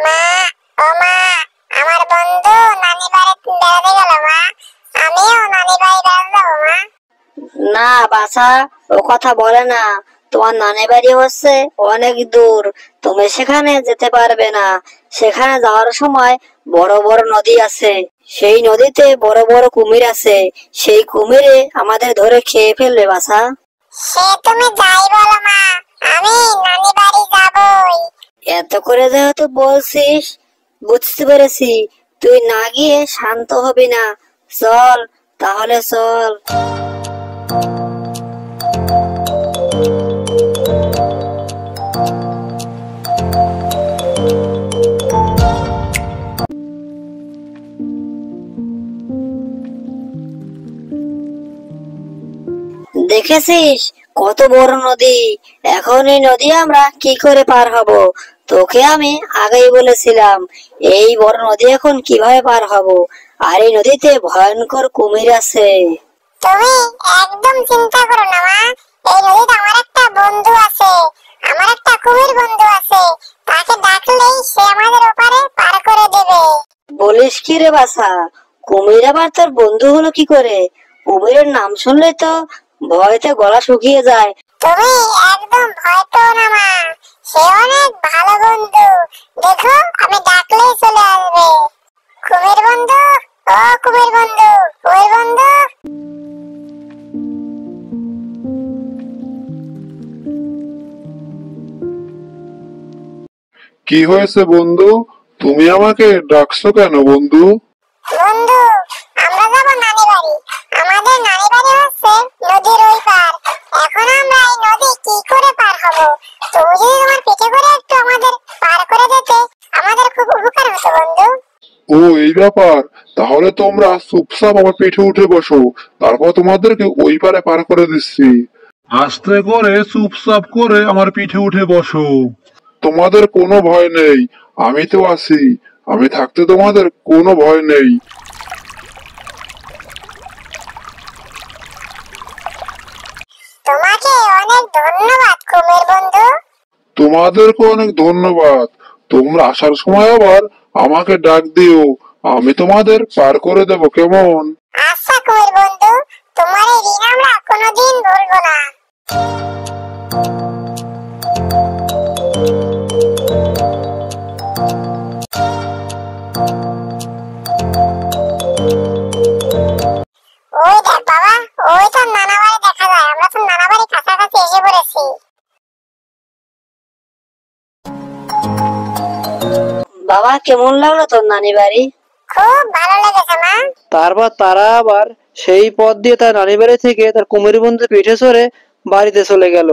মা, ও মা, আমার বন্ধু নানি বাড়িতে বেড়াতে গেল মা। আমিও নানি বাড়ি বেড়াতে যাবো মা। না বাছা, ও কথা বলে না। তোমার নানি বাড়ি হচ্ছে অনেক দূর, তুমি সেখানে যেতে পারবে না। সেখানে যাওয়ার সময় বড় বড় নদী আছে, সেই নদীতে বড় বড় কুমির আছে। সেই কুমিরে আমাদের ধরে খেয়ে ফেলবে বাছা। সে তুমি যাই বলো মা, আমি নানি বাড়ি যাবই। এত করে যেহেতু বলছিস, বুঝতে পেরেছি তুই না গিয়ে শান্ত হবি না। চল তাহলে চল। দেখেছিস কত বড় নদী। এখন এই নদী আমরা কি করে পার হব? তোকে আমি আগেই বলেছিলাম এই বড় নদী এখন কিভাবে পার হব। আর এই নদীতে ভয়ঙ্কর কুমির আছে। তুমি একদম চিন্তা করো না মা, এই নদীতে আমার একটা বন্ধু আছে, আমার একটা কুমির বন্ধু আছে। তাকে ডাকলেই সে আমাদের ওপারে পার করে দেবে। বলিস কি রে বাছা? কুমির আবার তোর বন্ধু হলো কি করে? কুমিরের নাম শুনলে তো ভয়তে গলা শুকিয়ে যায়। তুমি একদম ভয় পেও না মা, সে অনেক ভালো বন্ধু। দেখো আমি ডাকলেই চলে আসবে। কুমির বন্ধু, ও কুমির বন্ধু, কুমির বন্ধু। কি হয়েছে বন্ধু? তুমি আমাকে ডাকছো কেন বন্ধু? বন্ধু, আমরা যাবো নানি বাড়ি। আমাদের নানি বাড়ি হচ্ছে নদীর ওই পার। এখন আমরা এই নদী কি করে পার হব? তুমি যদি তোমার পিঠে করে একটু আমাদের পার করে দিতে, আমাদের খুব উপকার হতো বন্ধু। ও এই ব্যাপার। তাহলে তোমরা চুপচাপ আমার পিঠে উঠে বসো, তারপর তোমাদেরকে ওই পারে পার করে দিচ্ছি। আস্তে করে চুপচাপ করে আমার পিঠে উঠে বসো। তোমাদের কোনো ভয় নেই, আমি তো আছি। আমি থাকতে তোমাদের কোনো ভয় নেই। তোমাকে অনেক ধন্যবাদ কুমির বন্ধু। তোমাদেরকে অনেক ধন্যবাদ। তোমরা আসার সময় আবার আমাকে ডাক দিও, আমি তোমাদের পার করে দেব কেমন? আচ্ছা কুমির বন্ধু, তোমার এই ঋণ আমরা কোনোদিন ভুলবো না। ওই দেখ বাবা, ওই তো নানা বাড়ি দেখা যায়। আমরা তো নানা বাড়ি কাছাকাছি এসে পড়েছি। বাবা কেমন লাগলো তোর নানি বাড়ি? খুব ভালো লেগেছে মা। তারপর তারা আবার সেই পথ দিয়ে তার নানি বাড়ি থেকে তার কুমির বন্ধু পিঠে চড়ে বাড়িতে চলে গেল।